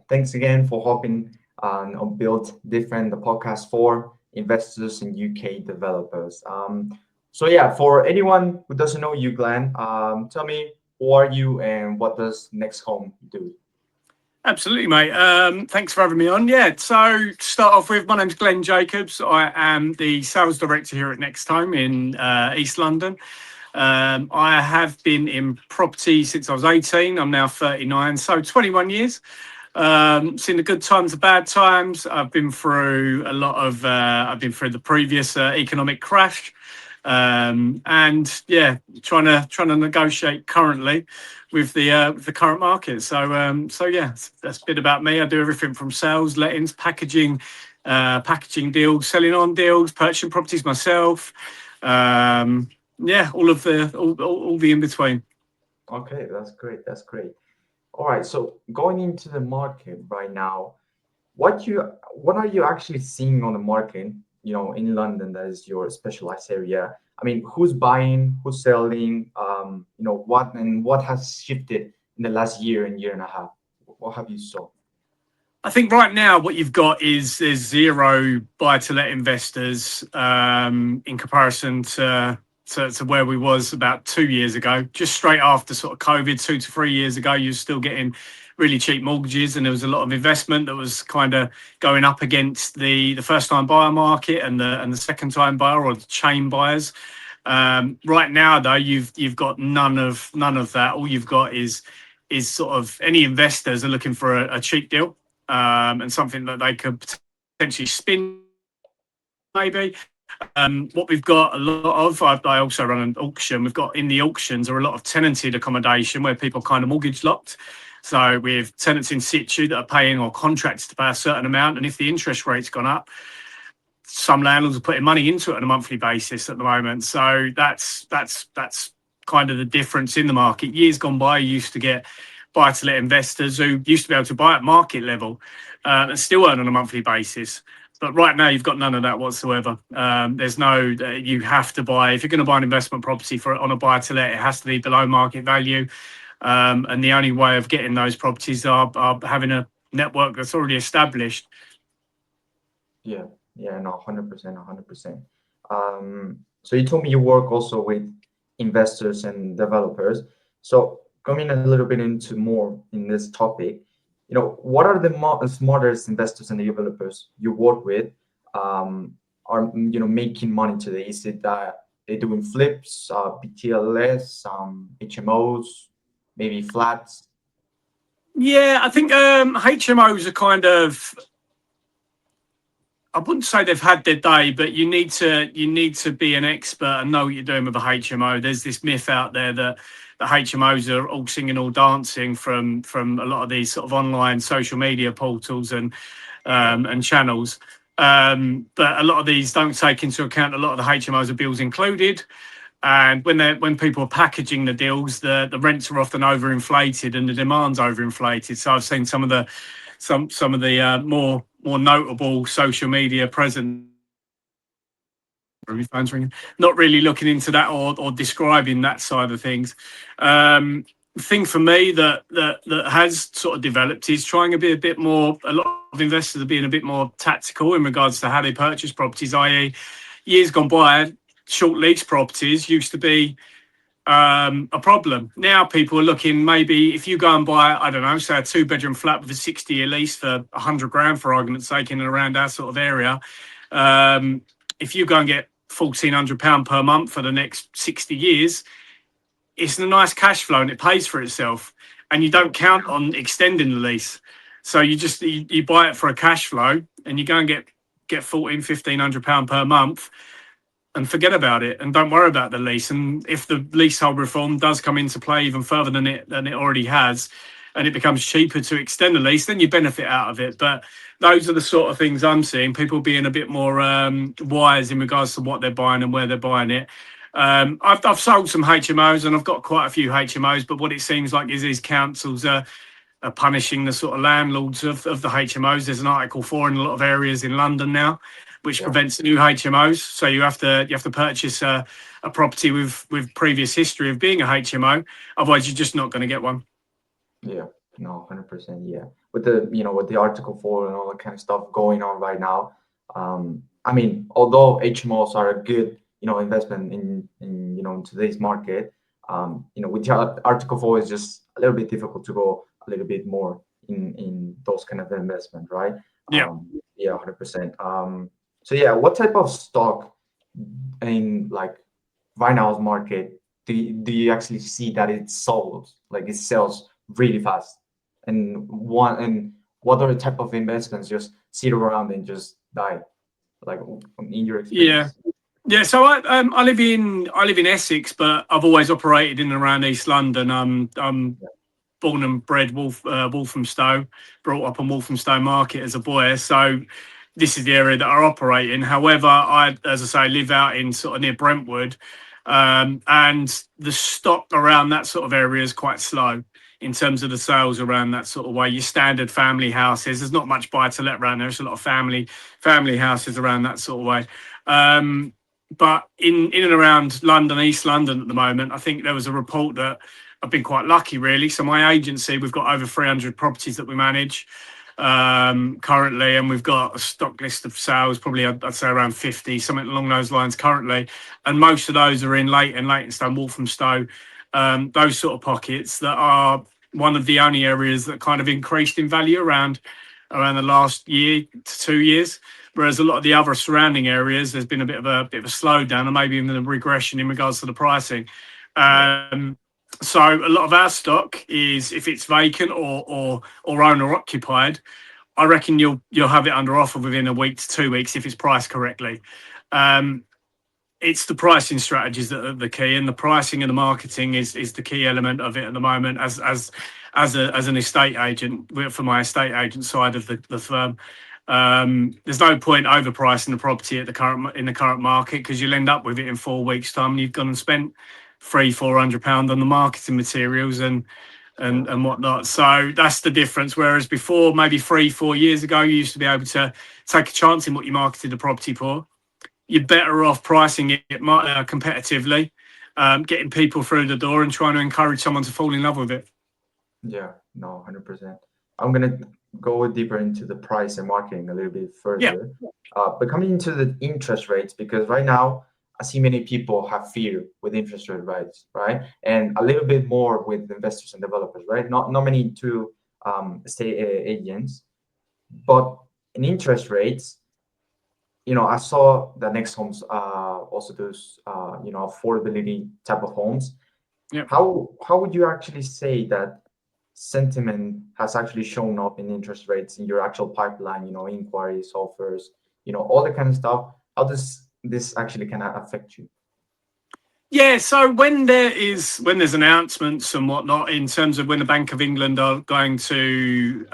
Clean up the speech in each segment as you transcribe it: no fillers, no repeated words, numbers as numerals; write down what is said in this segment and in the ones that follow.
thanks again for hopping on Build Different, the podcast for investors and UK developers. For anyone who doesn't know you, Glenn, tell me who are you and what does Next Home do? Absolutely, mate. Thanks for having me on. Yeah, so to start off with, my name's Glenn Jacobs. I am the sales director here at Next Home in East London. I have been in property since I was 18. I'm now 39, so 21 years. Seen the good times, the bad times. I've been through a lot of. I've been through the previous economic crash, and yeah, trying to negotiate currently with the current market. So yeah, that's a bit about me. I do everything from sales, lettings, packaging deals, selling on deals, purchasing properties myself. Yeah, all the in between. Okay, that's great. That's great. All right, so going into the market right now, what are you actually seeing on the market, in London, that is your specialized area? I mean, who's buying, who's selling, what has shifted in the last year and year and a half? What have you saw? I think right now what you've got is there's zero buy-to-let investors in comparison to where we was about 2 years ago. Just straight after sort of COVID, 2 to 3 years ago, you were still getting really cheap mortgages, and there was a lot of investment that was kind of going up against the first-time buyer market and the second-time buyer or the chain buyers. Right now, though, you've got none of that. All you've got is sort of any investors are looking for a cheap deal, and something that they could potentially spin maybe. What we've got a lot of, I also run an auction. We've got in the auctions are a lot of tenanted accommodation where people kind of mortgage locked. So with tenants in situ that are paying or contracts to pay a certain amount, and if the interest rate's gone up, some landlords are putting money into it on a monthly basis at the moment. So that's kind of the difference in the market. Years gone by, you used to get buy-to-let investors who used to be able to buy at market level and still earn on a monthly basis. But right now, you've got none of that whatsoever. There's no, you have to buy, if you're going to buy an investment property on a buy-to-let, it has to be below market value. And the only way of getting those properties are having a network that's already established. Yeah, yeah, no, 100%, 100%. So you told me you work also with investors and developers. So coming a little bit into more in this topic, what are the smartest investors and developers you work with are making money today? Is it that they're doing flips, BTLS, HMOs, maybe flats? Yeah, I think HMOs are kind of, I wouldn't say they've had their day, but you need to be an expert and know what you're doing with a HMO. There's this myth out there that the HMOs are all singing, all dancing from a lot of these sort of online social media portals and channels. But a lot of these don't take into account a lot of the HMOs are bills included. And when people are packaging the deals, the rents are often overinflated and the demand's overinflated. So I've seen some of the more notable social media presence phones ringing, not really looking into that or describing that side of things. The thing for me that has sort of developed is trying to be a bit more. A lot of investors are being a bit more tactical in regards to how they purchase properties. I.e., years gone by, short lease properties used to be a problem. Now people are looking, maybe if you go and buy, I don't know, say a 2-bedroom flat with a 60-year lease for 100 grand, for argument's sake, in and around our sort of area. If you go and get £1,400 per month for the next 60 years, it's a nice cash flow and it pays for itself. And you don't count on extending the lease. So you buy it for a cash flow and you go and get £1,400-1,500 per month and forget about it and don't worry about the lease. And if the leasehold reform does come into play even further than it already has, and it becomes cheaper to extend the lease, then you benefit out of it. But those are the sort of things I'm seeing, people being a bit more wise in regards to what they're buying and where they're buying it. I've sold some HMOs and I've got quite a few HMOs, but what it seems like is these councils are punishing the sort of landlords of the HMOs. There's an Article 4 in a lot of areas in London now, which Yeah, prevents new HMOs. So you have to purchase a property with previous history of being a HMO. Otherwise, you're just not going to get one. yeah, no, 100%, yeah. with the with the Article 4 and all that kind of stuff going on right now. I mean, although HMOs are a good investment in today's market, with the Article 4 is just a little bit difficult to go a little bit more in those kind of investment, right? Yeah. Yeah, 100%. So yeah, what type of stock in like right now's market do you actually see that it sold, like it sells really fast? And what are the type of investments just sit around and just die, like in your Yeah. experience? Yeah, so I live in Essex, but I've always operated in and around East London. I'm born and bred Walthamstow, brought up on Walthamstow Market as a boy. So this is the area that I operate in. However, I, as I say, live out in sort of near Brentwood, and the stock around that sort of area is quite slow in terms of the sales around that sort of way. Your standard family houses, there's not much buy to let around there. There's a lot of family houses around that sort of way. But in and around London, East London at the moment, I think there was a report that I've been quite lucky, really. So my agency, we've got over 300 properties that we manage currently, and we've got a stock list of sales, probably I'd say around 50, something along those lines currently. And most of those are in Leytonstone, Walthamstow, those sort of pockets that are one of the only areas that kind of increased in value around the last year to 2 years. Whereas a lot of the other surrounding areas, there's been a bit of a slowdown, and maybe even a regression in regards to the pricing. So a lot of our stock is, if it's vacant or owner occupied, I reckon you'll have it under offer within a week to 2 weeks if it's priced correctly. It's the pricing strategies that are the key, and the pricing and the marketing is the key element of it at the moment. As an estate agent, for my estate agent side of the firm, there's no point overpricing the property in the current market, because you'll end up with it in 4 weeks' time and you've gone and spent £300-400 on the marketing materials and whatnot. So that's the difference. Whereas before, maybe 3-4 years ago, you used to be able to take a chance in what you marketed the property for. You're better off pricing it competitively, getting people through the door and trying to encourage someone to fall in love with it. Yeah, no, 100%. I'm gonna go deeper into the price and marketing a little bit further. But coming into the interest rates, because right now I see many people have fear with interest rate rates, right? And a little bit more with investors and developers, right? Not many to estate agents, but in interest rates, I saw that Next Homes also does affordability type of homes. Yeah. How would you actually say that sentiment has actually shown up in interest rates in your actual pipeline, inquiries, offers, all that kind of stuff? How does this actually kind of affect you? Yeah, so when there's announcements and whatnot in terms of when the Bank of England are going to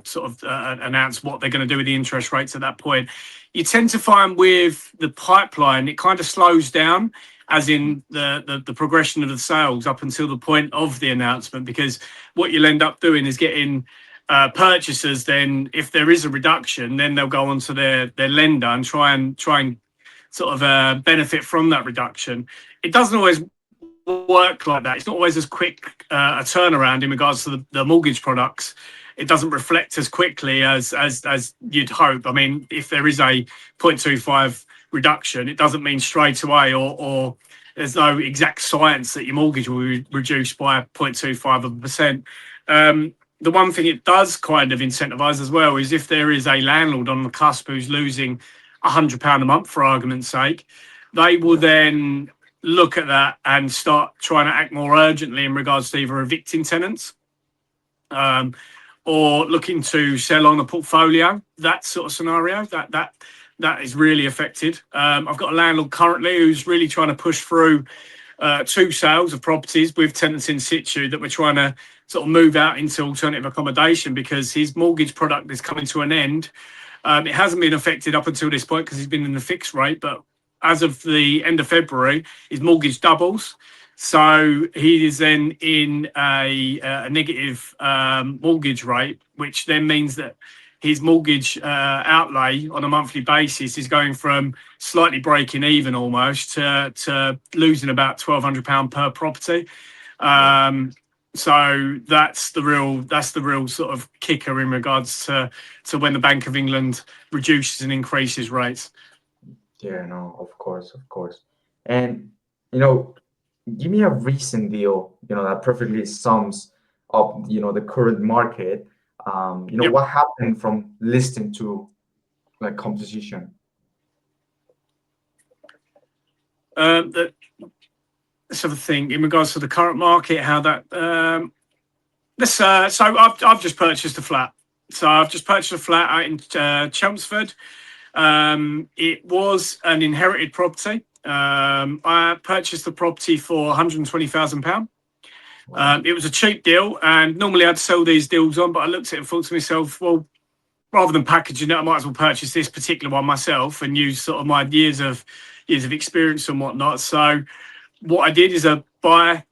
sort of announce what they're going to do with the interest rates at that point, you tend to find with the pipeline it kind of slows down, as in the progression of the sales up until the point of the announcement, because what you'll end up doing is getting purchasers. Then if there is a reduction, then they'll go onto their lender and try and sort of benefit from that reduction. It doesn't always work like that. It's not always as quick a turnaround in regards to the mortgage products. It doesn't reflect as quickly as you'd hope. I mean, if there is a 0.25 reduction, it doesn't mean straight away, or there's no exact science that your mortgage will be reduced by 0.25%. The one thing it does kind of incentivize as well is if there is a landlord on the cusp who's losing £100 a month, for argument's sake, they will then look at that and start trying to act more urgently in regards to either evicting tenants or looking to sell on a portfolio. That sort of scenario that is really affected. I've got a landlord currently who's really trying to push through 2 sales of properties with tenants in situ that we're trying to sort of move out into alternative accommodation, because his mortgage product is coming to an end. It hasn't been affected up until this point because he's been in the fixed rate, but as of the end of February, his mortgage doubles. So he is then in a negative mortgage rate, which then means that his mortgage outlay on a monthly basis is going from slightly breaking even almost to losing about £1,200 per property. So that's the real sort of kicker in regards to when the Bank of England reduces and increases rates. Yeah, no, of course. And you know, give me a recent deal, that perfectly sums up, the current market. Yep. What happened from listing to like composition? That sort of thing in regards to the current market, how that this so I've just purchased a flat. So I've just purchased a flat out in Chelmsford. It was an inherited property. I purchased the property for £120,000. Wow. It was a cheap deal, and normally I'd sell these deals on, but I looked at it and thought to myself, well, rather than packaging it, I might as well purchase this particular one myself and use sort of my years of experience and whatnot. So what I did is a buy,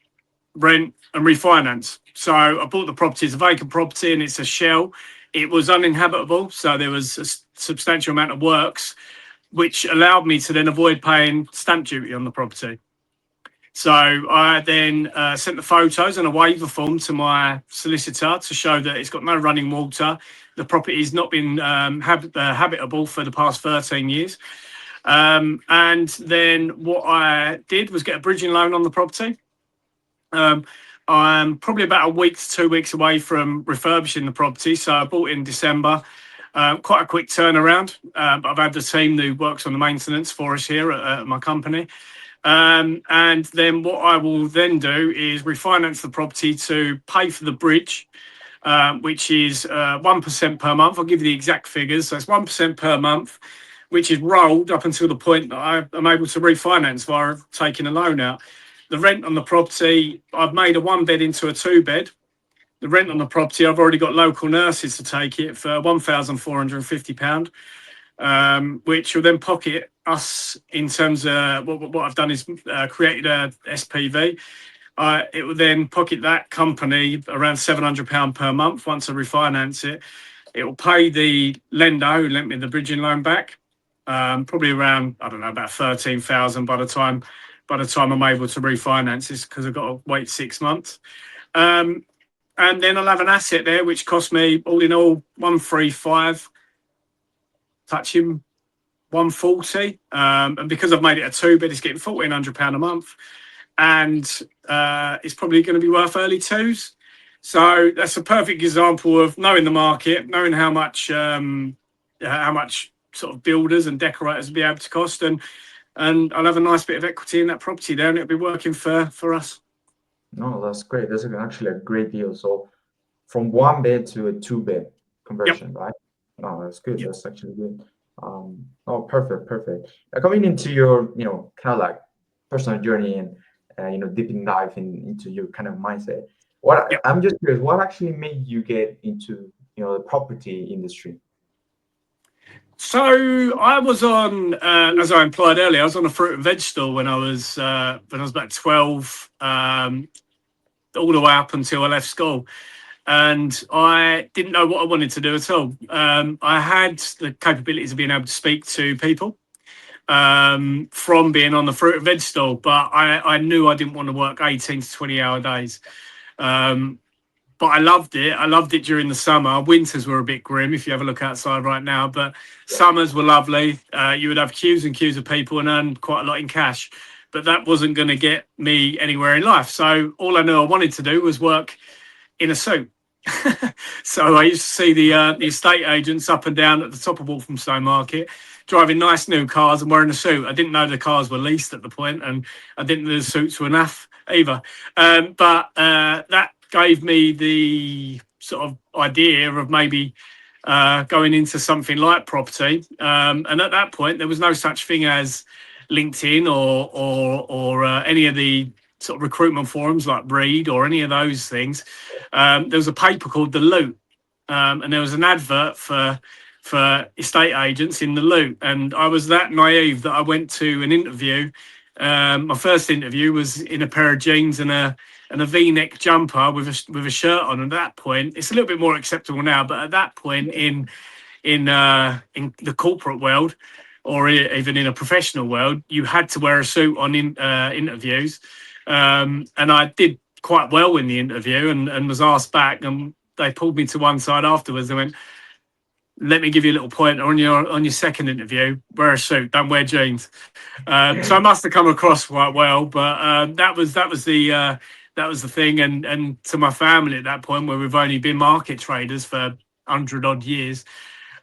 rent, and refinance. So I bought the property as a vacant property, and it's a shell. It was uninhabitable, so there was a substantial amount of works, which allowed me to then avoid paying stamp duty on the property. So I then sent the photos and a waiver form to my solicitor to show that it's got no running water. The property has not been habitable for the past 13 years. And then what I did was get a bridging loan on the property. I'm probably about a week to 2 weeks away from refurbishing the property. So I bought it in December. Quite a quick turnaround. But I've had the team who works on the maintenance for us here at my company. And then what I will then do is refinance the property to pay for the bridge, which is 1% per month. I'll give you the exact figures. So it's 1% per month, which is rolled up until the point that I'm able to refinance via taking a loan out. The rent on the property, I've made a 1 bed into a 2 bed. The rent on the property, I've already got local nurses to take it for £1,450. Which will then pocket us in terms of what I've done is created a SPV. It will then pocket that company around £700 per month once I refinance it. It will pay the lender who lent me the bridging loan back, probably around, I don't know, about 13,000 by the time I'm able to refinance this, because I've got to wait 6 months. And then I'll have an asset there which cost me all in all 135, touching 140. And because I've made it a 2 bed, it's getting £1,400 a month, and it's probably going to be worth early twos. So that's a perfect example of knowing the market, knowing how much sort of builders and decorators will be able to cost, and I'll have a nice bit of equity in that property there, and it'll be working for us. No, that's great. That's actually a great deal. So from 1 bed to a 2 bed Yep. conversion, right? No, that's good. Yep. That's actually good. Oh, perfect, perfect. Coming into your, kind of like personal journey and, deeping dive into your kind of mindset. Yep. I'm just curious, what actually made you get into, the property industry? So I was on, as I implied earlier, I was on a fruit and veg stall when I was about 12, all the way up until I left school. And I didn't know what I wanted to do at all. I had the capabilities of being able to speak to people from being on the fruit and veg stall, but I knew I didn't want to work 18 to 20-hour days. But I loved it. I loved it during the summer. Winters were a bit grim if you have a look outside right now, but summers were lovely. You would have queues and queues of people and earn quite a lot in cash. But that wasn't going to get me anywhere in life. So all I knew I wanted to do was work in a suit. So I used to see the estate agents up and down at the top of Walthamstow Market, driving nice new cars and wearing a suit. I didn't know the cars were leased at the point, and I didn't know the suits were naff either. But that gave me the sort of idea of maybe going into something like property. And at that point, there was no such thing as LinkedIn or any of the sort of recruitment forums like Reed or any of those things. There was a paper called The Loot, and there was an advert for estate agents in The Loot. And I was that naive that I went to an interview. My first interview was in a pair of jeans and a V-neck jumper with a shirt on. At that point, it's a little bit more acceptable now, but at that point in the corporate world, or even in a professional world, you had to wear a suit on interviews. And I did quite well in the interview, and was asked back, and they pulled me to one side afterwards. They went, "Let me give you a little pointer on your second interview. Wear a suit, don't wear jeans." So I must have come across quite well, but that was the thing. And to my family at that point, where we've only been market traders for 100 odd years,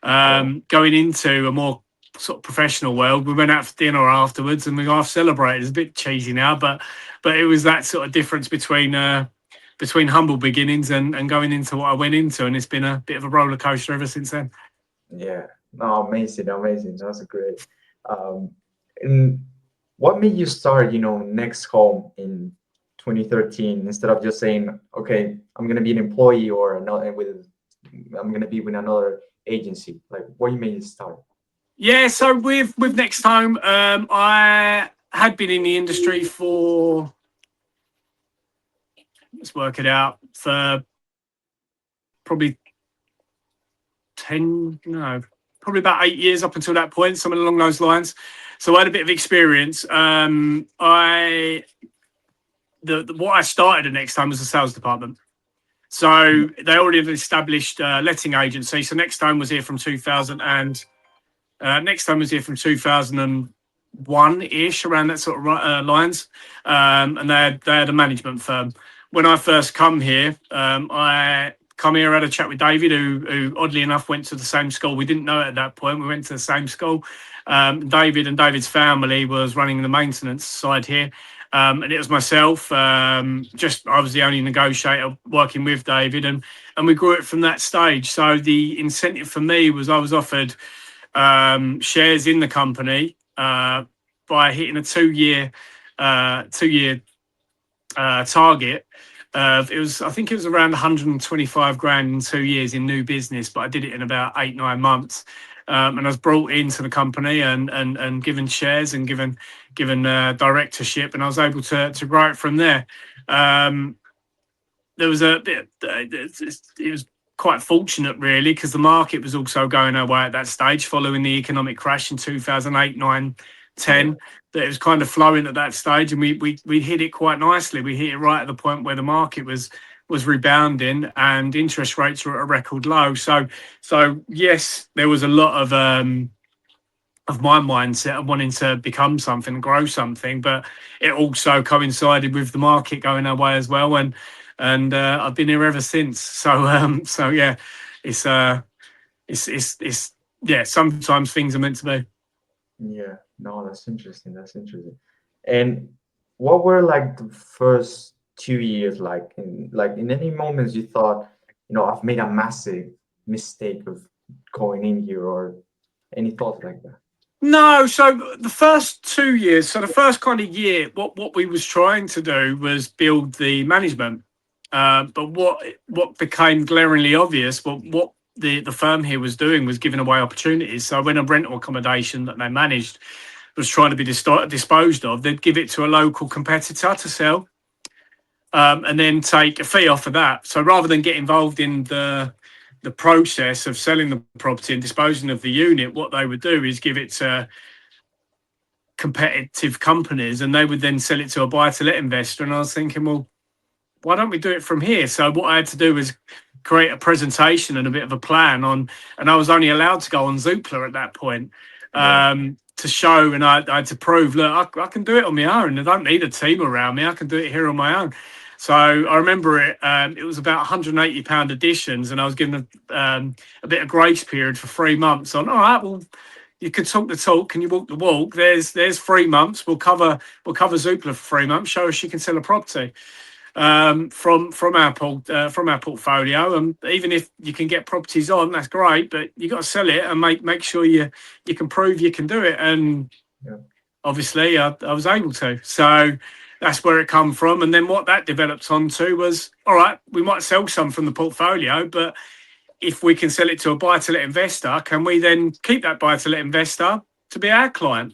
Wow. going into a more sort of professional world, we went out for dinner afterwards and we half celebrated. It's a bit cheesy now, but it was that sort of difference between humble beginnings and going into what I went into, and it's been a bit of a roller coaster ever since then. Yeah. No, amazing, amazing. That's great. Um, and what made you start, next home in 2013 instead of just saying, okay, I'm gonna be an employee or another I'm gonna be with another agency. Like, what made you start? Yeah, so with Next Home, I had been in the industry for, let's work it out, for probably 10, no, probably about 8 years up until that point, something along those lines. So I had a bit of experience. What I started at Next Time was the sales department. So they already had established letting agency. So Next Time was here from 2000 and Next Time was here from 2001 ish, around that sort of lines. And they had a management firm. When I first come here, I come here, had a chat with David, who oddly enough went to the same school. We didn't know it at that point. We went to the same school. David and David's family was running the maintenance side here. And it was myself. Just I was the only negotiator working with David, and we grew it from that stage. So the incentive for me was I was offered shares in the company by hitting a two-year target. I think it was around 125 grand in 2 years in new business, but I did it in about 8-9 months. And I was brought into the company and given shares and given directorship, and I was able to grow it from there. There was a bit. It was quite fortunate, really, because the market was also going our way at that stage, following the economic crash in 2008, 9, Yeah. 10. That it was kind of flowing at that stage, and we hit it quite nicely. We hit it right at the point where the market was rebounding and interest rates were at a record low. So yes, there was a lot of my mindset of wanting to become something, grow something, but it also coincided with the market going our way as well, and I've been here ever since. So yeah, it's it's yeah. Sometimes things are meant to be. Yeah. No, that's interesting. That's interesting. And what were like the first 2 years like? In any moments you thought, I've made a massive mistake of going in here, or any thoughts like that? No, so the first 2 years, so the first kind of year, what we was trying to do was build the management. But what became glaringly obvious, what the firm here was doing was giving away opportunities. So when a rental accommodation that they managed was trying to be disposed of, they'd give it to a local competitor to sell, and then take a fee off of that. So rather than get involved in the process of selling the property and disposing of the unit, what they would do is give it to competitive companies, and they would then sell it to a buy-to-let investor. And I was thinking, well, why don't we do it from here? So what I had to do was create a presentation and a bit of a plan on, and I was only allowed to go on Zoopla at that point, Yeah. to show, and I had to prove, look, I can do it on my own. I don't need a team around me. I can do it here on my own. So I remember it. It was about £180 additions, and I was given a bit of grace period for 3 months. On, all right, well, you can talk the talk, can you walk the walk? There's 3 months. We'll cover Zoopla for 3 months. Show us you can sell a property from our portfolio. And even if you can get properties on, that's great, but you got to sell it and make sure you can prove you can do it. And Yeah. obviously, I was able to. So that's where it come from. And then what that developed onto was, all right, we might sell some from the portfolio, but if we can sell it to a buy-to-let investor, can we then keep that buy-to-let investor to be our client?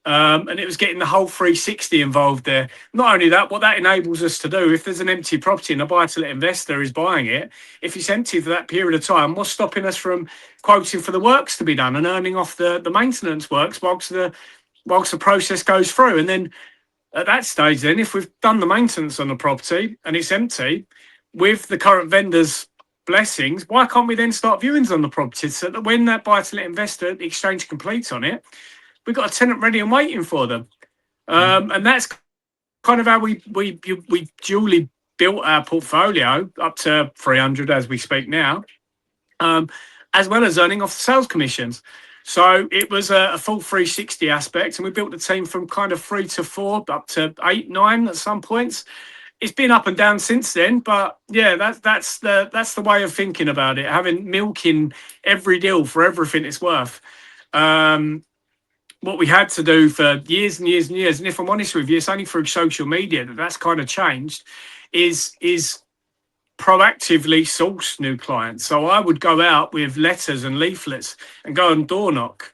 And it was getting the whole 360 involved there. Not only that, what that enables us to do, if there's an empty property and a buy-to-let investor is buying it, if it's empty for that period of time, what's stopping us from quoting for the works to be done and earning off the maintenance works whilst the process goes through? And then at that stage, then, if we've done the maintenance on the property and it's empty, with the current vendor's blessings, why can't we then start viewings on the property so that when that buy-to-let investor, the exchange completes on it, we've got a tenant ready and waiting for them. And that's kind of how we duly built our portfolio up to 300 as we speak now, as well as earning off the sales commissions. So it was a full 360 aspect, and we built the team from kind of 3 to 4 up to 8, 9 at some points. It's been up and down since then, but yeah, that's the way of thinking about it. Having milking every deal for everything it's worth. What we had to do for years and years and years, and if I'm honest with you, it's only through social media that's kind of changed, is proactively source new clients. So I would go out with letters and leaflets and go and door knock.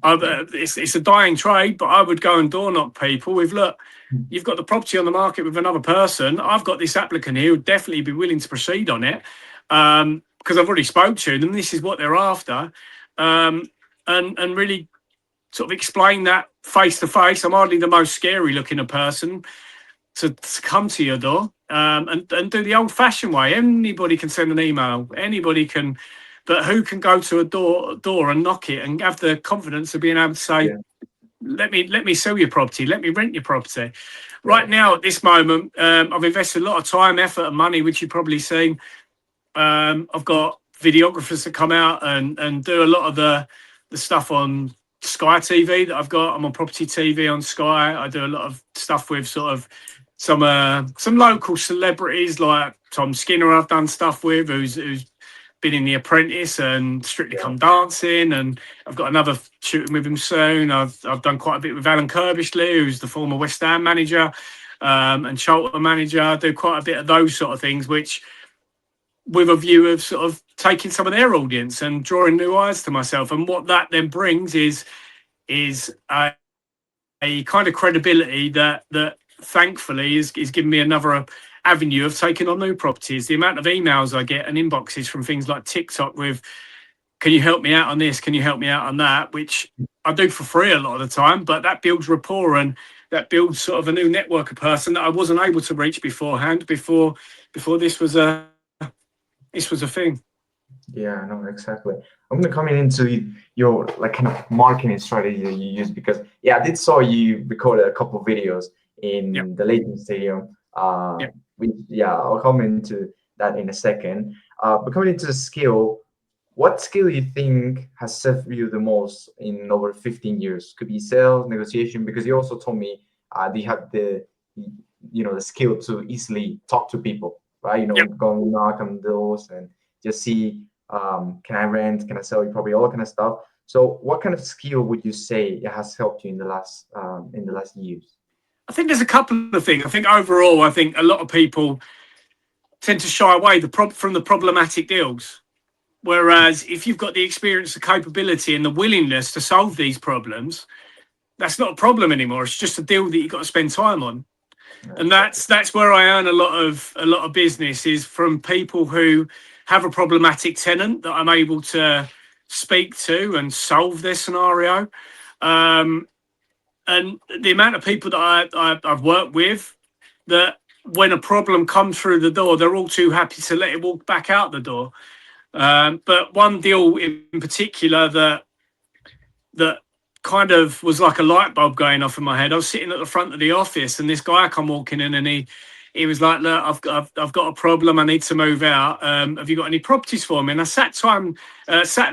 It's a dying trade, but I would go and door knock people with, look, you've got the property on the market with another person. I've got this applicant here who'd definitely be willing to proceed on it, because I've already spoke to them. This is what they're after, and really sort of explain that face to face. I'm hardly the most scary looking person to come to your door, and do the old fashioned way. Anybody can send an email. Anybody can, but who can go to a door and knock it and have the confidence of being able to say, let me sell your property, let me rent your property. Right now, at this moment, I've invested a lot of time, effort, and money, which you've probably seen. I've got videographers that come out and do a lot of the stuff on Sky TV that I've got. I'm on Property TV on Sky. I do a lot of stuff with sort of some local celebrities like Tom Skinner. I've done stuff with, who's been in The Apprentice and Strictly Come Dancing, and I've got another shooting with him soon. I've done quite a bit with Alan Kirbishley, who's the former West Ham manager, and Charlton manager. I do quite a bit of those sort of things, which with a view of sort of taking some of their audience and drawing new eyes to myself. And what that then brings is a kind of credibility that thankfully is giving me another avenue of taking on new properties. The amount of emails I get and inboxes from things like TikTok with, can you help me out on this? Can you help me out on that? Which I do for free a lot of the time, but that builds rapport and that builds sort of a new network of person that I wasn't able to reach beforehand, before this was a thing. Yeah, no, exactly. I'm gonna come into your like kind of marketing strategy that you use, because I did saw you recorded a couple of videos in the Leighton Stadium. I'll come into that in a second. But coming into the skill, what skill you think has served you the most in over 15 years? Could be sales, negotiation, because you also told me you have the skill to easily talk to people, right? Go and knock on doors and just see, can I rent, can I sell you property, all that kind of stuff. So what kind of skill would you say has helped you in the last years? I think there's a couple of things. I think overall, a lot of people tend to shy away from the problematic deals. Whereas if you've got the experience, the capability, and the willingness to solve these problems, that's not a problem anymore. It's just a deal that you've got to spend time on. And that's where I earn a lot of business, is from people who have a problematic tenant that I'm able to speak to and solve their scenario. And the amount of people that I've worked with, that when a problem comes through the door, they're all too happy to let it walk back out the door. But one deal in particular that kind of was like a light bulb going off in my head. I was sitting at the front of the office, and this guy come walking in, and he was like, "Look, I've got a problem. I need to move out. Have you got any properties for me?" And I sat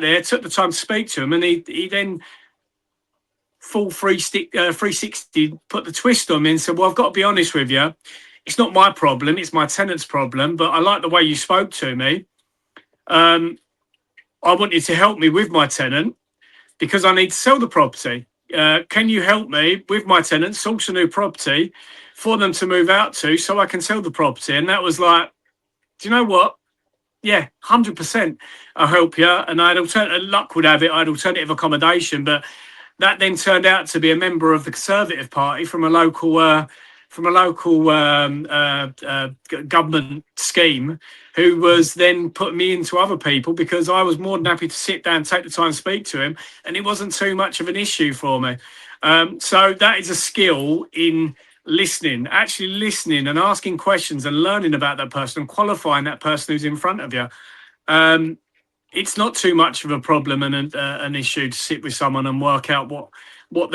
there, took the time to speak to him, and he then full 360 put the twist on me and said, "Well, I've got to be honest with you. It's not my problem. It's my tenant's problem. But I like the way you spoke to me. I want you to help me with my tenant, because I need to sell the property. Can you help me with my tenant, source a new property for them to move out to, so I can sell the property?" And that was like, do you know what? Yeah, 100%. I'll help you. And luck would have it, I had alternative accommodation, but that then turned out to be a member of the Conservative Party from a local government scheme, who was then putting me into other people, because I was more than happy to sit down, take the time to speak to him, and it wasn't too much of an issue for me. So that is a skill in listening, actually listening and asking questions and learning about that person and qualifying that person who's in front of you. It's not too much of a problem and an issue to sit with someone and work out what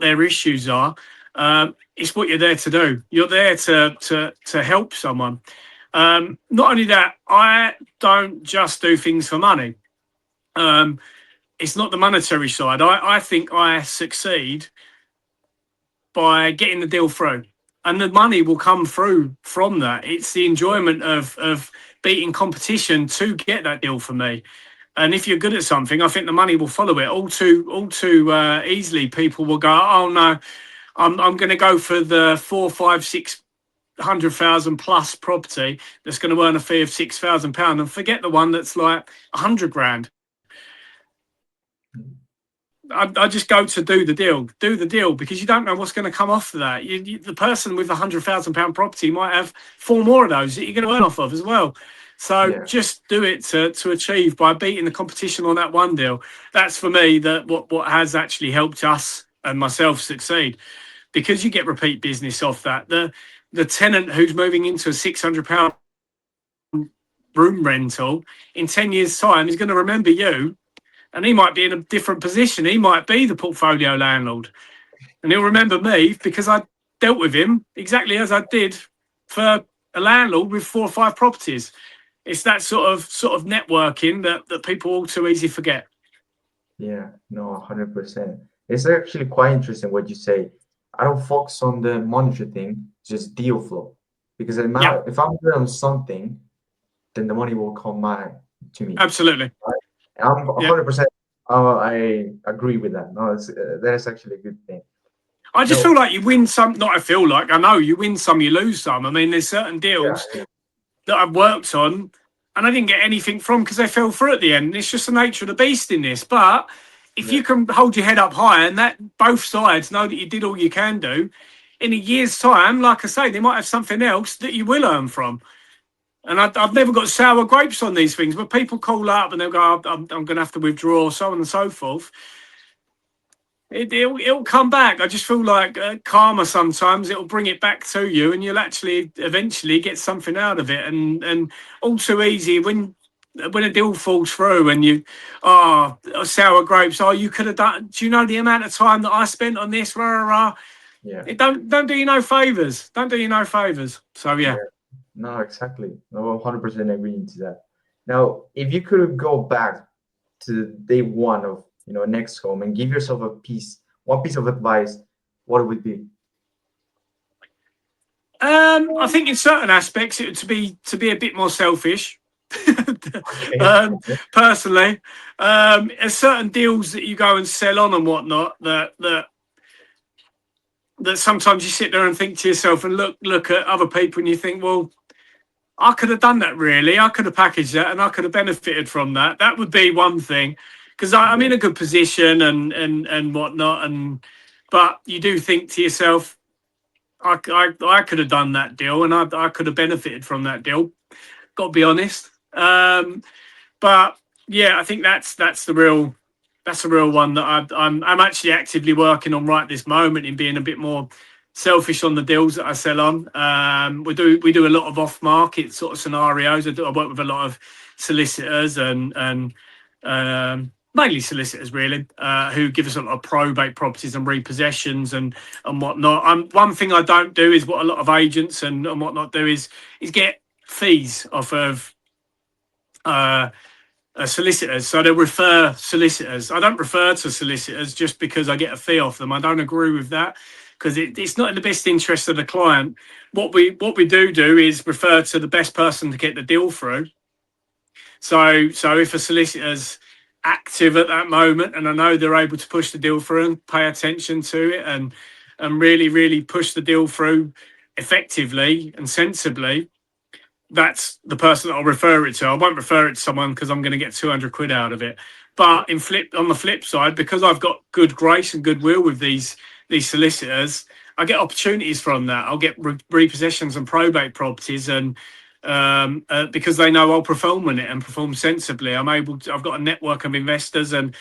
their issues are. It's what you're there to do. You're there to help someone. Not only that, I don't just do things for money. It's not the monetary side. I think I succeed by getting the deal through, and the money will come through from that. It's the enjoyment of beating competition to get that deal for me. And if you're good at something, I think the money will follow it. All too easily, people will go, "Oh no, I'm going to go for the 4, 5, 600,000 plus property that's going to earn a fee of £6,000 and forget the one that's like 100 grand." I just go to do the deal, because you don't know what's going to come off of that. The person with £100,000 property might have 4 more of those that you're going to earn off of as well. So just do it to achieve by beating the competition on that one deal. That's for me what has actually helped us and myself succeed, because you get repeat business off that. The tenant who's moving into a £600 room rental in 10 years' time is going to remember you. And he might be in a different position. He might be the portfolio landlord. And he'll remember me because I dealt with him exactly as I did for a landlord with 4 or 5 properties. It's that sort of networking that people all too easily forget. Yeah, no, 100%. It's actually quite interesting what you say. I don't focus on the monetary thing, just deal flow. Because if I'm good on something, then the money will come to me. Absolutely. Right? I'm 100%. I agree with that. No, that is actually a good thing. I just feel like you win some. Not I feel like, I know you win some, you lose some. I mean, there's certain deals that I've worked on and I didn't get anything from because they fell through at the end. It's just the nature of the beast in this. But if you can hold your head up high and that both sides know that you did all you can do, in a year's time, like I say, they might have something else that you will earn from. And I've never got sour grapes on these things, but people call up and they'll go, I'm going to have to withdraw, so on and so forth. It'll come back. I just feel like karma sometimes, it'll bring it back to you and you'll actually eventually get something out of it. And all too easy when a deal falls through and you, sour grapes, you could have done, do you know the amount of time that I spent on this? Rah, rah, rah. Yeah. It don't do you no favors. Don't do you no favors. So, yeah. No, exactly. No, 100% agreeing to that. Now, if you could go back to day one of next home and give yourself one piece of advice, what would it be? I think in certain aspects it would to be a bit more selfish. Personally, there's certain deals that you go and sell on and whatnot that sometimes you sit there and think to yourself and look at other people and you think, well, I could have done that really. I could have packaged that and I could have benefited from that. That would be one thing, because I'm in a good position and whatnot. But you do think to yourself, I could have done that deal and I could have benefited from that deal. Got to be honest. But yeah, I think that's the real one that I'm actually actively working on right this moment, in being a bit more selfish on the deals that I sell on. We do a lot of off market sort of scenarios. I work with a lot of solicitors and mainly solicitors really, who give us a lot of probate properties and repossessions and whatnot. One thing I don't do is what a lot of agents and whatnot do is get fees off of solicitors. So they refer solicitors. I don't refer to solicitors just because I get a fee off them. I don't agree with that, because it's not in the best interest of the client. What we do is refer to the best person to get the deal through. So if a solicitor's active at that moment and I know they're able to push the deal through and pay attention to it and really push the deal through effectively and sensibly, that's the person that I'll refer it to. I won't refer it to someone because I'm going to get 200 quid out of it. But on the flip side, because I've got good grace and goodwill with these solicitors, I get opportunities from that. I'll get repossessions and probate properties and because they know I'll perform on it and perform sensibly. I've got a network of investors and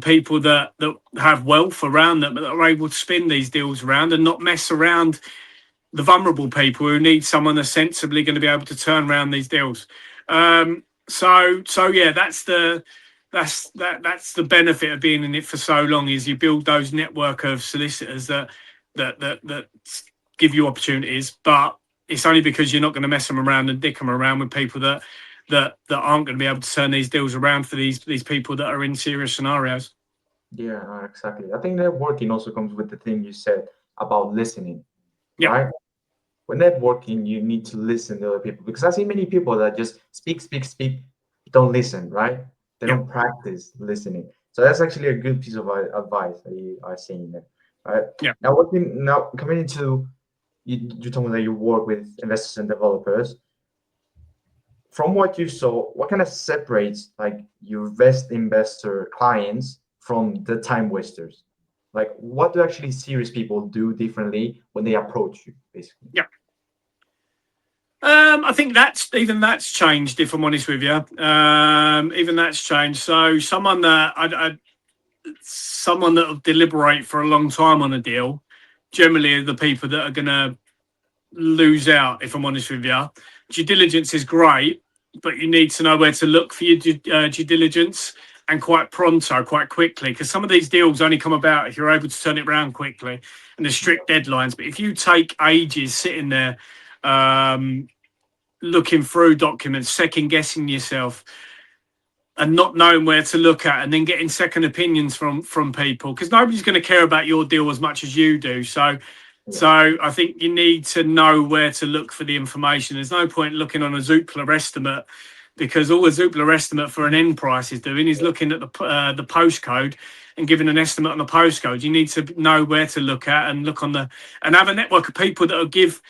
people that have wealth around them that are able to spin these deals around and not mess around the vulnerable people who need someone that's sensibly going to be able to turn around these deals. So yeah, that's the benefit of being in it for so long, is you build those network of solicitors that give you opportunities, but it's only because you're not going to mess them around and dick them around with people that aren't going to be able to turn these deals around for these people that are in serious scenarios. Yeah, exactly. I think networking also comes with the thing you said about listening, Yeah, right? When networking, you need to listen to other people, because I see many people that just speak, speak, speak, don't listen, right? They yeah. don't practice listening. So that's actually a good piece of advice that you are saying there, right? Yeah. Now coming into you told me that you work with investors and developers. From what you saw, what kind of separates like your best investor clients from the time wasters? Like, what do actually serious people do differently when they approach you, basically? Yeah. I think that's changed. If I'm honest with you, even that's changed. So someone that will deliberate for a long time on a deal, generally are the people that are going to lose out. If I'm honest with you, due diligence is great, but you need to know where to look for your due diligence, and quite pronto, quite quickly, because some of these deals only come about if you're able to turn it around quickly, and there's strict deadlines. But if you take ages sitting there, um, looking through documents, second guessing yourself, and not knowing where to look at, and then getting second opinions from people, because nobody's going to care about your deal as much as you do. Yeah, So I think you need to know where to look for the information. There's no point looking on a Zoopla estimate, because all a Zoopla estimate for an end price is doing is looking at the postcode and giving an estimate on the postcode. You need to know where to look at and look on and have a network of people that will give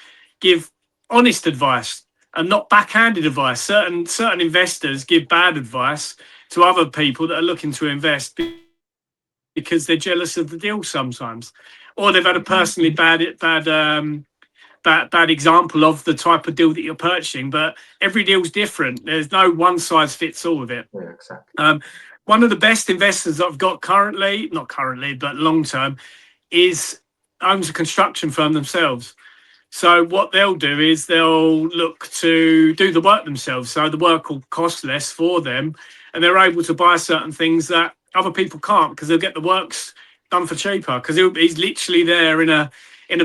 honest advice and not backhanded advice. Certain investors give bad advice to other people that are looking to invest because they're jealous of the deal sometimes, or they've had a personally bad example of the type of deal that you're purchasing. But every deal's different. There's no one size fits all with it. yeah, exactly. One of the best investors that I've got currently, not currently, but long term, is owns a construction firm themselves. So what they'll do is they'll look to do the work themselves. So the work will cost less for them, and they're able to buy certain things that other people can't, because they'll get the works done for cheaper. Because he's literally there in a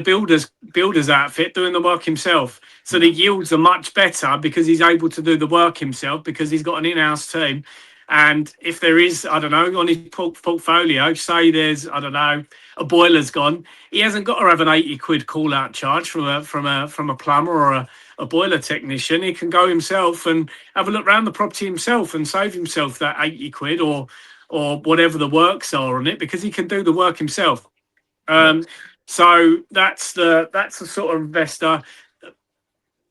builder's outfit doing the work himself. So the Yeah, yields are much better because he's able to do the work himself, because he's got an in-house team. And if there is, I don't know, on his portfolio, say there's, I don't know, a boiler's gone, he hasn't got to have an 80 quid call out charge from a plumber or a boiler technician. He can go himself and have a look around the property himself and save himself that 80 quid or whatever the works are on it, because he can do the work himself. yeah, So that's the sort of investor,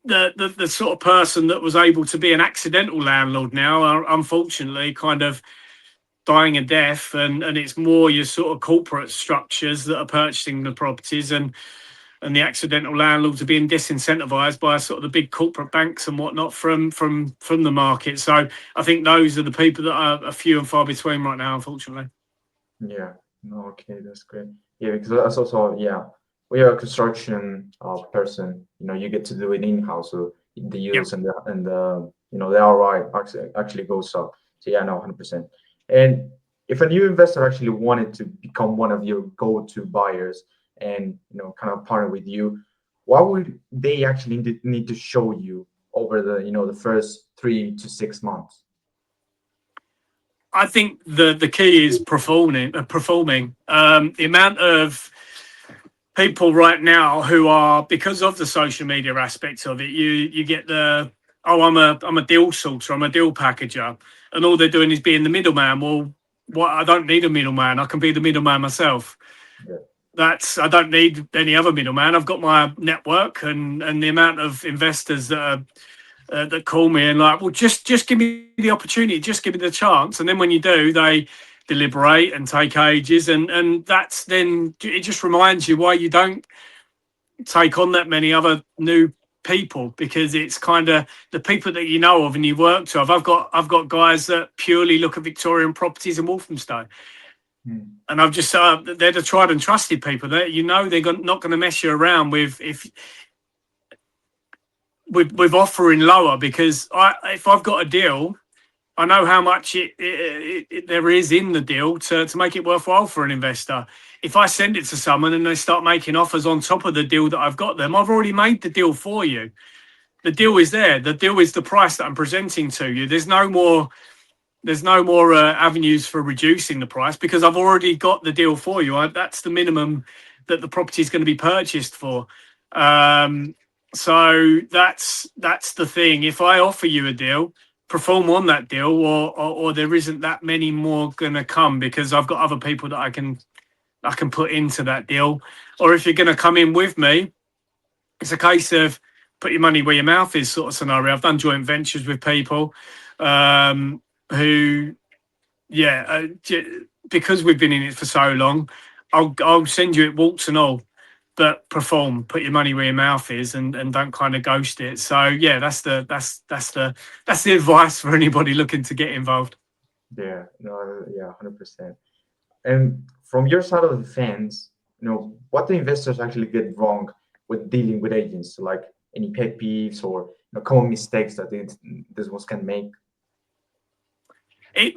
the sort of person that was able to be an accidental landlord now are unfortunately kind of dying a death, and it's more your sort of corporate structures that are purchasing the properties, and the accidental landlords are being disincentivized by sort of the big corporate banks and whatnot from the market. So I think those are the people that are few and far between right now, unfortunately. yeah. No, okay, that's great. Yeah, because that's also, yeah, we are a construction person. You get to do it in-house, so the Yeah. yields and the ROI actually goes up. So yeah, no, 100%. And if a new investor actually wanted to become one of your go-to buyers and kind of partner with you, what would they actually need to show you over the first 3 to 6 months? I think the key is performing. The amount of people right now who are, because of the social media aspect of it, you get I'm a deal sorter, I'm a deal packager, and all they're doing is being the middleman. Well, what, I don't need a middleman. I can be the middleman myself. Yeah, I don't need any other middleman. I've got my network, and the amount of investors that call me and like, well, just give me the opportunity, just give me the chance, and then when you do, they deliberate and take ages, and it just reminds you why you don't take on that many other new people, because it's kind of the people that you know of and you worked with. I've got guys that purely look at Victorian properties in Walthamstow, and I've just they're the tried and trusted people that they're not going to mess you around with with offering lower, because if I've got a deal, I know how much there is in the deal to make it worthwhile for an investor. If I send it to someone and they start making offers on top of the deal that I've got them, I've already made the deal for you. The deal is there. The deal is the price that I'm presenting to you. There's no more avenues for reducing the price, because I've already got the deal for you. That's the minimum that the property is going to be purchased for. So that's the thing. If I offer you a deal, perform on that deal, or there isn't that many more going to come, because I've got other people that I can put into that deal. Or if you're going to come in with me, it's a case of put your money where your mouth is sort of scenario. I've done joint ventures with people who, because we've been in it for so long, I'll send you it warts and all, but perform, put your money where your mouth is, and don't kind of ghost it. So yeah, that's the advice for anybody looking to get involved. Yeah, no, yeah, 100%. And from your side of the fence, what do investors actually get wrong with dealing with agents? So, like any pet peeves or common mistakes that this ones can make? I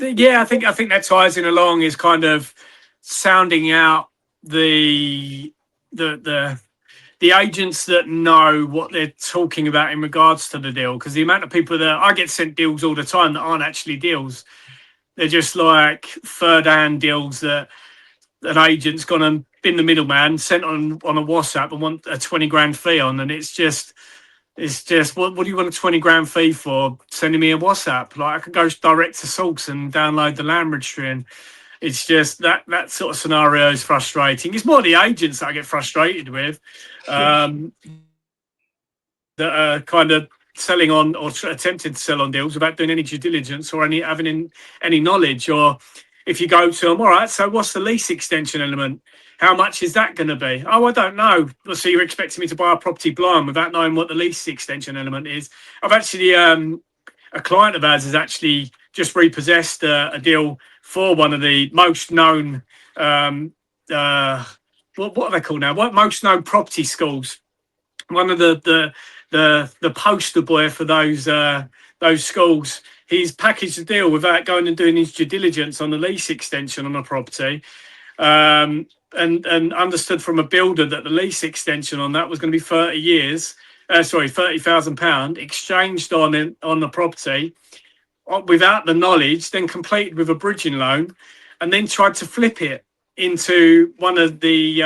think that ties in along is kind of sounding out the agents that know what they're talking about in regards to the deal, because the amount of people that I get sent deals all the time that aren't actually deals, they're just like third-hand deals that an agent's gone and been the middleman, sent on a WhatsApp and want a 20 grand fee on, and it's just what do you want a 20 grand fee for? Sending me a WhatsApp? Like, I could go direct to source and download the land registry, and it's just that sort of scenario is frustrating. It's more the agents that I get frustrated with, that are kind of selling on or attempting to sell on deals without doing any due diligence or having any knowledge. Or if you go to them, all right, so what's the lease extension element? How much is that going to be? Oh, I don't know. So you're expecting me to buy a property blind without knowing what the lease extension element is? I've actually, a client of ours has actually just repossessed a deal for one of the most known, what are they called now? What most known property schools? One of the poster boy for those schools. He's packaged the deal without going and doing his due diligence on the lease extension on a property, and understood from a builder that the lease extension on that was going to be 30 years. £30,000 exchanged on the property without the knowledge, then completed with a bridging loan, and then tried to flip it into one of the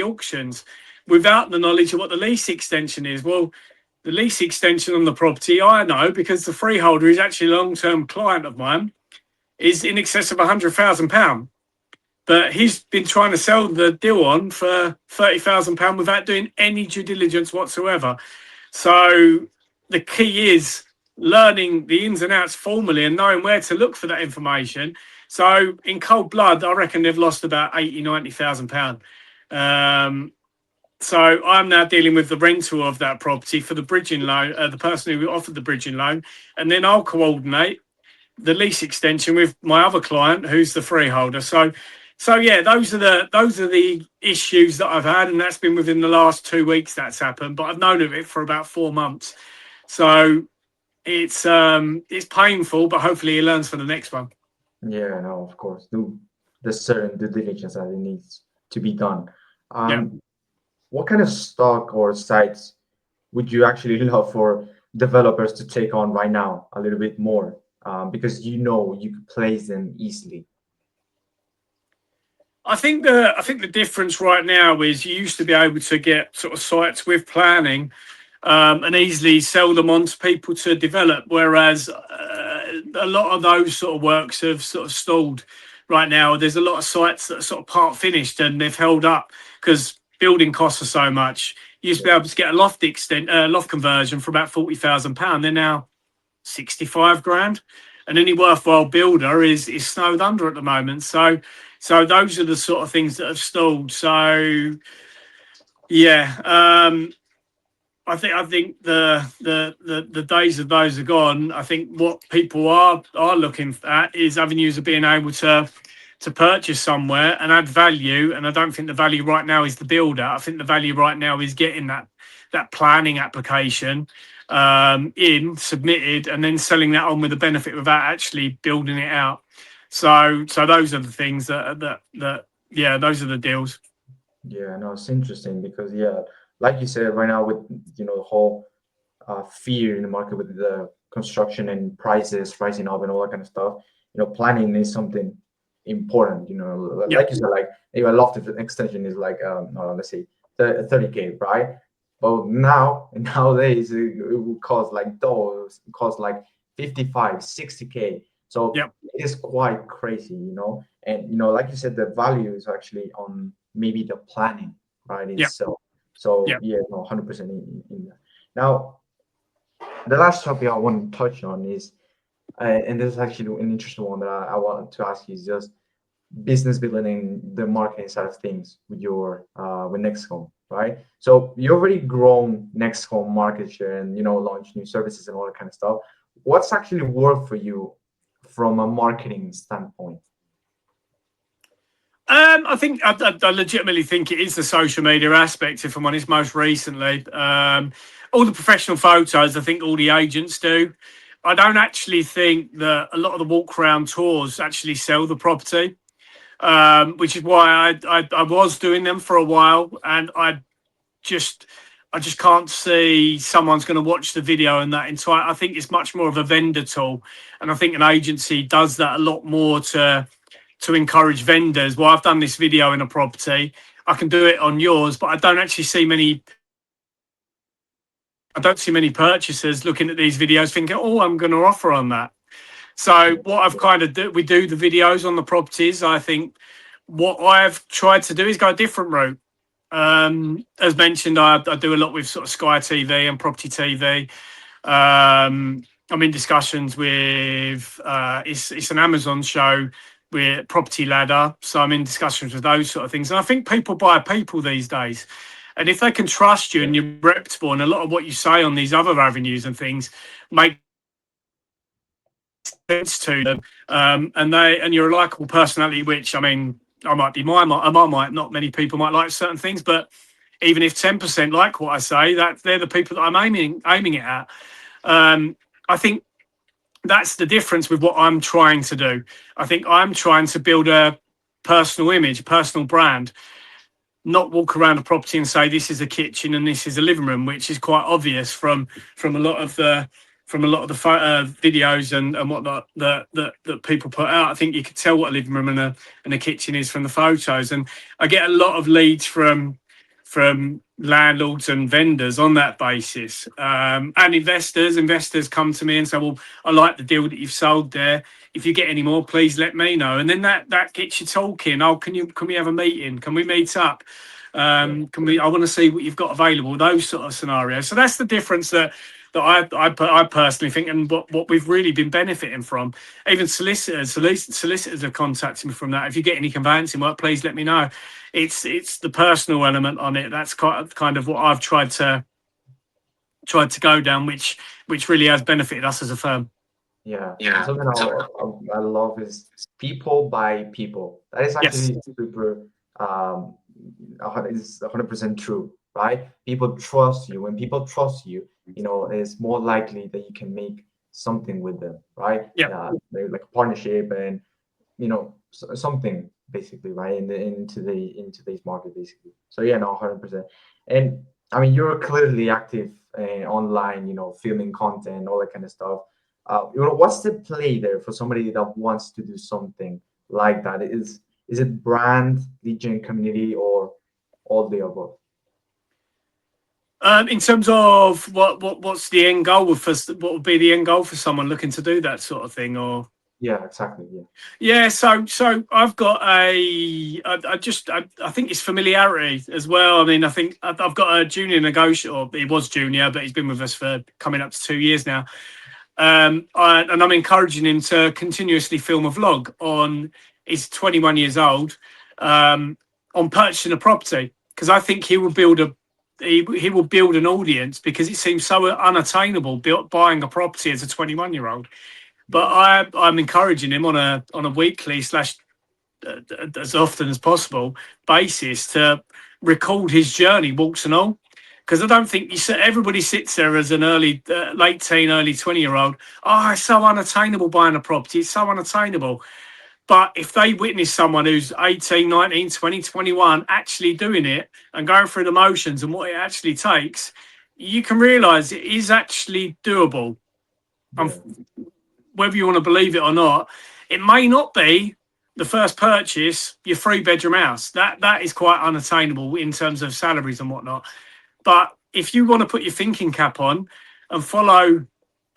auctions without the knowledge of what the lease extension is. Well, the lease extension on the property, I know, because the freeholder is actually a long-term client of mine, is in excess of £100,000. But he's been trying to sell the deal on for £30,000 without doing any due diligence whatsoever. So the key is learning the ins and outs formally and knowing where to look for that information. So in cold blood, I reckon they've lost about £80,000, £90,000. So I'm now dealing with the rental of that property for the bridging loan, the person who offered the bridging loan, and then I'll coordinate the lease extension with my other client, who's the freeholder. So yeah, those are the issues that I've had, and that's been within the last 2 weeks that's happened. But I've known of it for about 4 months, so it's painful, but hopefully he learns for the next one. Yeah, no, of course. Do the certain due diligence that it needs to be done. What kind of stock or sites would you actually love for developers to take on right now a little bit more? Because you could place them easily. I think the difference right now is you used to be able to get sort of sites with planning, and easily sell them on to people to develop, whereas a lot of those sort of works have sort of stalled right now. There's a lot of sites that are sort of part finished and they've held up because building costs are so much. You used to be able to get a loft conversion for about £40,000. They're now 65 grand, and any worthwhile builder is snowed under at the moment. So those are the sort of things that have stalled. So yeah, I think the days of those are gone. I think what people are looking at is avenues of being able to purchase somewhere and add value. And I don't think the value right now is the builder. I think the value right now is getting that planning application in submitted and then selling that on with the benefit without actually building it out. So those are the things that yeah, those are the deals. Yeah, no, it's interesting because yeah, like you said, right now with the whole fear in the market with the construction and prices rising up and all that kind of stuff. Planning is something important. Yeah, Like you said, like maybe a loft extension is like no, let's say 30K, right? But nowadays it will cost like those, it costs like 55, 60K. So yeah, it is quite crazy. And like you said, the value is actually on maybe the planning, right, yeah, itself. So yeah. yeah, no, 100% in that. Now, the last topic I want to touch on is, and this is actually an interesting one that I want to ask you, is just business building and the marketing side of things with your with Nextcom, right? So you already grown Nextcom market share and launched new services and all that kind of stuff. What's actually worked for you from a marketing standpoint? I think I legitimately think it is the social media aspect. If I'm honest, most recently, all the professional photos, I think all the agents do. I don't actually think that a lot of the walk around tours actually sell the property, which is why I was doing them for a while, and just I just can't see someone's going to watch the video and that entire. I think it's much more of a vendor tool, and I think an agency does that a lot more to encourage vendors. Well, I've done this video in a property. I can do it on yours, but I don't actually see many. I don't see many purchasers looking at these videos thinking, "Oh, I'm going to offer on that." So what I've kind of do, we do the videos on the properties. I think what I've tried to do is go a different route. As mentioned, I do a lot with sort of Sky TV and Property TV. I'm in discussions with it's an Amazon show with Property Ladder, so I'm in discussions with those sort of things. And I think people buy people these days, and if they can trust you and you're reputable, and a lot of what you say on these other avenues and things make sense to them, and you're a likable personality, which I mean, I might be mine, I might not many people might like certain things, but even if 10% like what I say, that they're the people that I'm aiming it at. I think that's the difference with what I'm trying to do. I think I'm trying to build a personal image, a personal brand, not walk around a property and say this is a kitchen and this is a living room, which is quite obvious from a lot of the videos and whatnot that people put out. I think you could tell what a living room and a kitchen is from the photos. And I get a lot of leads from landlords and vendors on that basis, and investors come to me and say, well, I like the deal that you've sold there. If you get any more, please let me know. And then that gets you talking. Oh, can we have a meeting? Can we meet up? Yeah, Can we? I want to see what you've got available. Those sort of scenarios. So that's the difference that I personally think, and what we've really been benefiting from. Even solicitors have contacted me from that. If you get any conveyancing work, please let me know. It's the personal element on it. That's kind of what I've tried to go down, which really has benefited us as a firm. yeah. And something I love is people by people. That is Yes. actually super. Um, it's 100% true, right? People trust you. When people trust you, it's more likely that you can make something with them, right? Yeah. Maybe like a partnership and something basically, right? In today's market, basically. So yeah, no, 100%. And I mean, you're clearly active online, filming content, all that kind of stuff. What's the play there for somebody that wants to do something like that? Is it brand, lead gen, community, or all the above? In terms of what's the end goal what would be the end goal for someone looking to do that sort of thing, or Yeah, exactly. Yeah, yeah, so I've got I think it's familiarity as well. I mean, I think I've got a junior negotiator, or he was junior, but he's been with us for coming up to 2 years now. And I'm encouraging him to continuously film a vlog on. He's 21 years old, on purchasing a property, because I think he will build he will build an audience because it seems so unattainable buying a property as a 21-year-old. But I'm encouraging him on a weekly slash as often as possible basis to record his journey, walks and all. Because I don't think everybody sits there as an late teen, early 20-year-old. Oh, it's so unattainable buying a property. It's so unattainable. But if they witness someone who's 18, 19, 20, 21 actually doing it and going through the motions and what it actually takes, you can realise it is actually doable. Yeah. Whether you want to believe it or not, it may not be the first purchase, your 3-bedroom house. That is quite unattainable in terms of salaries and whatnot. But if you want to put your thinking cap on and follow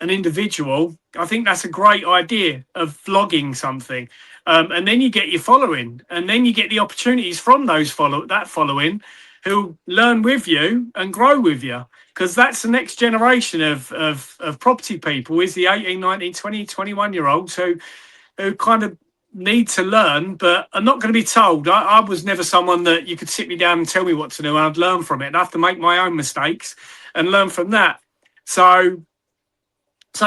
an individual, I think that's a great idea of vlogging something. And then you get your following, and then you get the opportunities from that following who learn with you and grow with you. Because that's the next generation of property people is the 18, 19, 20, 21-year-olds who kind of need to learn, but are not going to be told. I was never someone that you could sit me down and tell me what to do, and I'd learn from it. And I have to make my own mistakes and learn from that. So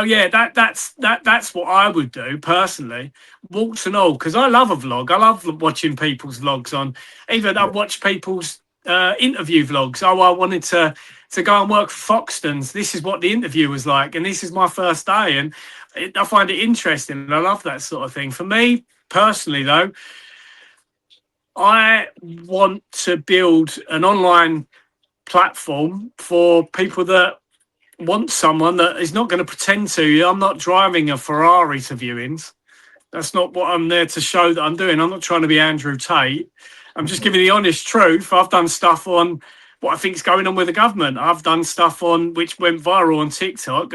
yeah, that's what I would do personally, warts and all, because I love a vlog. I love watching people's vlogs on. Even I've watched people's interview vlogs. Oh, I wanted to go and work for Foxtons. This is what the interview was like, and this is my first day, and I find it interesting, and I love that sort of thing. For me personally, though, I want to build an online platform for people that want someone that is not going to pretend to you. I'm not driving a Ferrari to viewings. That's not what I'm there to show that I'm doing. I'm not trying to be Andrew Tate. I'm just giving the honest truth. I've done stuff on what I think is going on with the government. I've done stuff on which went viral on TikTok.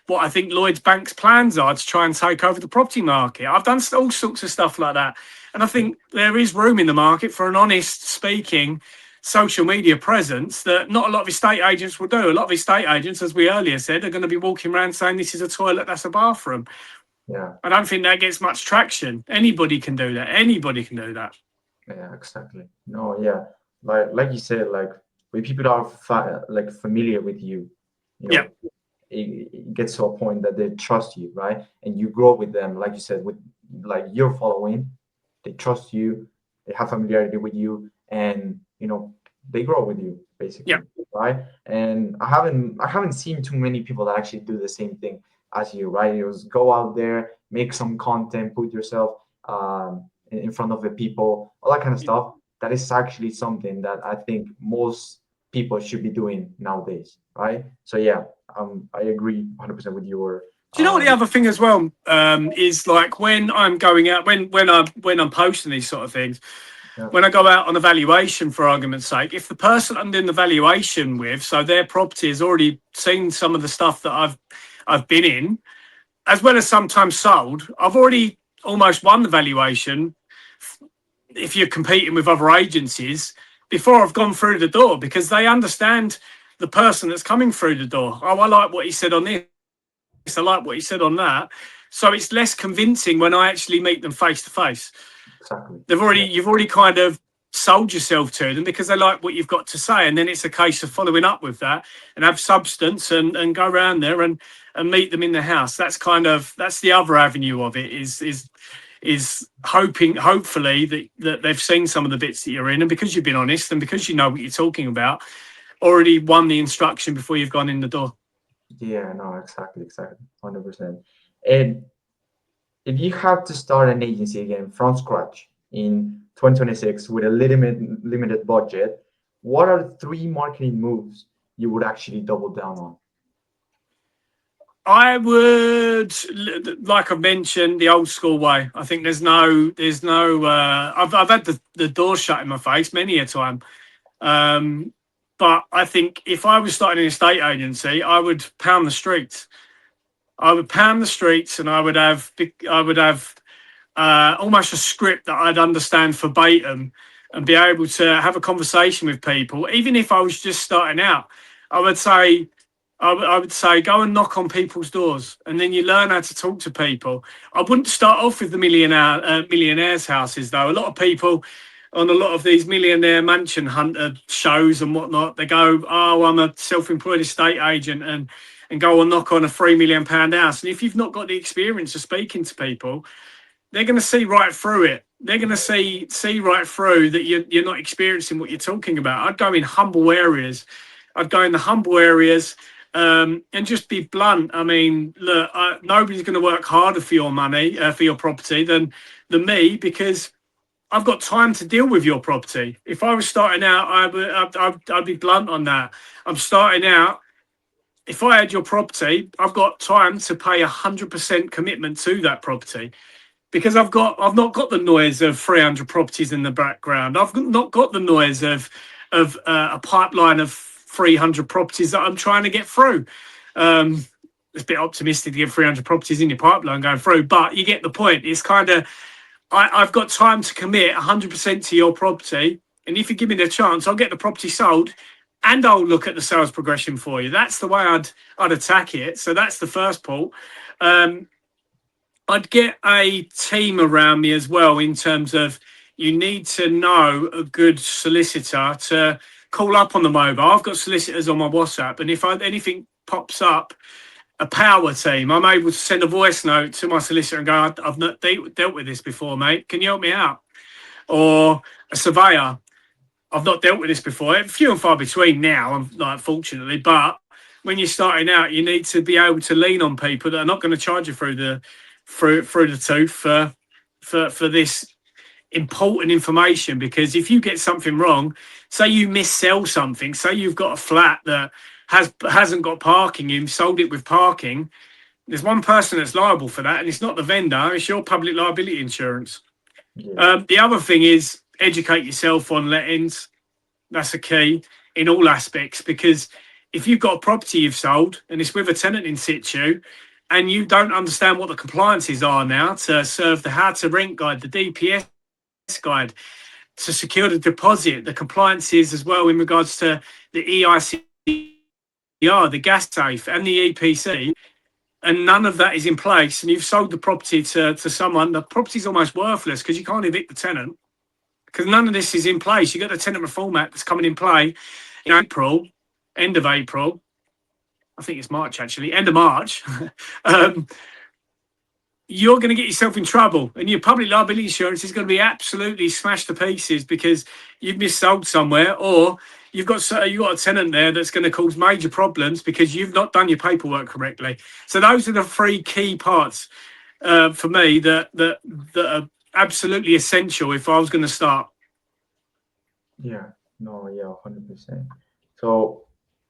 What I think Lloyds Bank's plans are to try and take over the property market. I've done all sorts of stuff like that. And I think there is room in the market for an honest speaking social media presence that not a lot of estate agents will do. A lot of estate agents, as we earlier said, are going to be walking around saying this is a toilet, that's a bathroom. Yeah. I don't think that gets much traction. Anybody can do that. Anybody can do that. Yeah, exactly. No, yeah. Like you said, like when people are familiar with you, Yeah. It gets to a point that they trust you, right? And you grow with them, like you said, with like your following, they trust you, they have familiarity with you, and they grow with you basically. Yeah. Right? And I haven't seen too many people that actually do the same thing as you, right? You just go out there, make some content, put yourself in front of the people, all that kind of stuff. That is actually something that I think most people should be doing nowadays, right? So yeah, I agree 100% with your. Do you know what the other thing as well is like when I'm going out, when I'm posting these sort of things, when I go out on a valuation, for argument's sake, if the person I'm doing the valuation with, so their property has already seen some of the stuff that I've been in, as well as sometimes sold, I've already almost won the valuation if you're competing with other agencies before I've gone through the door, because they understand the person that's coming through the door. Oh, I like what he said on this. I like what he said on that. So it's less convincing when I actually meet them face to face. Exactly. You've already kind of sold yourself to them because they like what you've got to say, and then it's a case of following up with that and have substance and go around there and meet them in the house. That's the other avenue of it is hopefully that they've seen some of the bits that you're in, and because you've been honest and because you know what you're talking about, already won the instruction before you've gone in the door. Yeah, no, exactly, 100%. And if you had to start an agency again from scratch in 2026 with a limited budget, what are 3 marketing moves you would actually double down on? I would, like I've mentioned, the old school way. I think there's no. I've had the door shut in my face many a time. But I think if I was starting an estate agency, I would pound the streets. I would pound the streets, and I would have almost a script that I'd understand verbatim, and be able to have a conversation with people. Even if I was just starting out, I would say, go and knock on people's doors, and then you learn how to talk to people. I wouldn't start off with the millionaires' houses, though. A lot of people on a lot of these millionaire mansion hunter shows and whatnot. They go, "Oh, I'm a self-employed estate agent," and go and knock on a £3 million house. And if you've not got the experience of speaking to people, they're going to see right through it. They're going to see right through that you're not experiencing what you're talking about. I'd go in humble areas. I'd go in the humble areas and just be blunt. I mean, look, nobody's going to work harder for your money, for your property than me, because I've got time to deal with your property. If I was starting out, I'd be blunt on that. I'm starting out. If I had your property, I've got time to pay 100% commitment to that property, because I've not got the noise of 300 properties in the background. I've not got the noise of a pipeline of 300 properties that I'm trying to get through. It's a bit optimistic to get 300 properties in your pipeline going through, but you get the point. It's kind of, I've got time to commit 100% to your property, and if you give me the chance, I'll get the property sold, and I'll look at the sales progression for you. That's the way I'd attack it. So that's the first part. I'd get a team around me as well, in terms of, you need to know a good solicitor to call up on the mobile. I've got solicitors on my WhatsApp, and if anything pops up, a power team, I'm able to send a voice note to my solicitor and go, "I've not dealt with this before, mate. Can you help me out?" Or a surveyor, "I've not dealt with this before." Few and far between now, fortunately, but when you're starting out, you need to be able to lean on people that are not going to charge you through the tooth for this important information. Because if you get something wrong, say you missell something, say you've got a flat that hasn't got parking, you've sold it with parking, there's one person that's liable for that, and it's not the vendor, it's your public liability insurance. The other thing is, educate yourself on lettings. That's a key in all aspects, because if you've got a property you've sold and it's with a tenant in situ, and you don't understand what the compliances are now to serve the how to rent guide, the DPS guide, to secure the deposit, the compliances as well in regards to the EICR, the gas safe, and the EPC, and none of that is in place, and you've sold the property to someone, the property's almost worthless, because you can't evict the tenant, because none of this is in place. You've got the Tenant Reform Act that's coming in play in April, end of April. I think it's March, actually, end of March. You're going to get yourself in trouble, and your public liability insurance is going to be absolutely smashed to pieces because you've missold somewhere, or you've got a tenant there that's going to cause major problems because you've not done your paperwork correctly. So those are the three key parts for me that are absolutely essential if I was going to start. Yeah, no, yeah, 100%. So,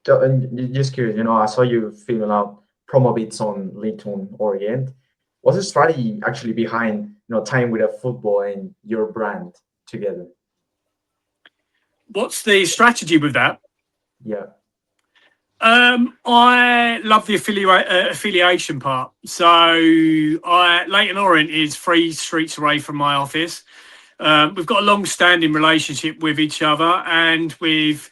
just curious, I saw you filling out promo bits on LinkedIn Orient. What's the strategy actually behind, tying with a football and your brand together? What's the strategy with that? Yeah. I love the affiliation part. So Leighton Orient is 3 streets away from my office. We've got a long-standing relationship with each other, and we've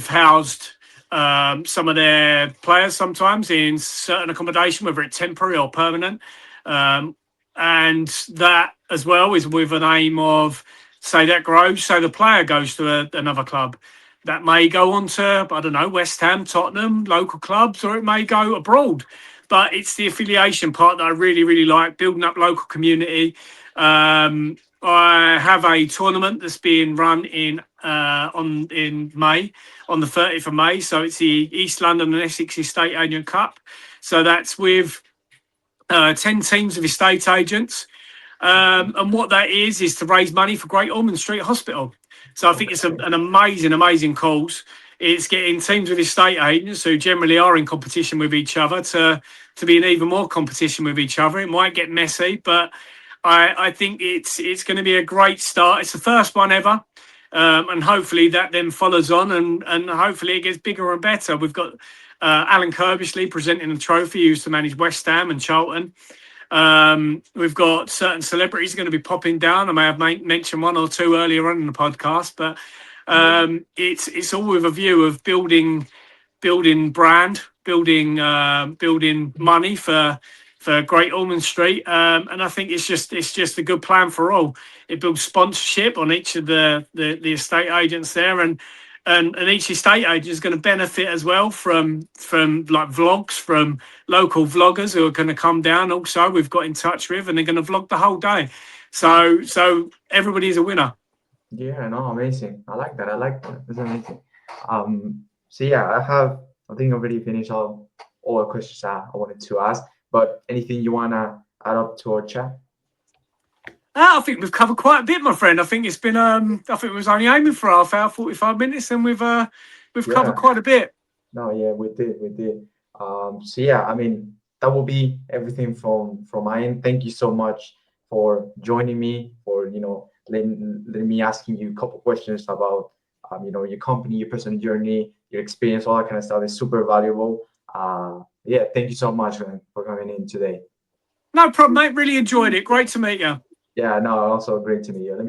housed some of their players sometimes in certain accommodation, whether it's temporary or permanent. And that as well is with an aim of, say that grows, so the player goes to another club. That may go on to, I don't know, West Ham, Tottenham, local clubs, or it may go abroad. But it's the affiliation part that I really, really like, building up local community. I have a tournament that's being run in May, on the 30th of May. So it's the East London and Essex Estate Agent Cup. So that's with 10 teams of estate agents. And what that is to raise money for Great Ormond Street Hospital. So I think it's an amazing cause. It's getting teams of estate agents who generally are in competition with each other to be in even more competition with each other. It might get messy, but I think it's going to be a great start. It's the first one ever. And hopefully that then follows on, and hopefully it gets bigger and better. We've got Alan Kirbishley presenting the trophy. He used to manage West Ham and Charlton. We've got certain celebrities going to be popping down. I may have mentioned one or two earlier on in the podcast, but it's all with a view of building brand, building money for Great Ormond Street, and I think it's just a good plan for all. it builds sponsorship on each of the estate agents there, and each estate agent is going to benefit as well from like vlogs from local vloggers who are going to come down. Also, we've got in touch with, and they're going to vlog the whole day. So everybody's a winner. Yeah, no, amazing. I like that. I like that. That's amazing. So yeah, I think already finished all the questions I wanted to ask. But anything you wanna add up to our chat? I think we've covered quite a bit, my friend. I think it's been I think we was only aiming for half hour, 45 minutes, and we've covered Yeah. quite a bit. No, yeah, we did. So yeah, I mean, that will be everything from my end. Thank you so much for joining me, for letting me asking you a couple questions about your company, your personal journey, your experience, all that kind of stuff is super valuable. Yeah, thank you so much, man, for coming in today. No problem, mate. Really enjoyed it. Great to meet you. Yeah, no, also great to meet you. Let me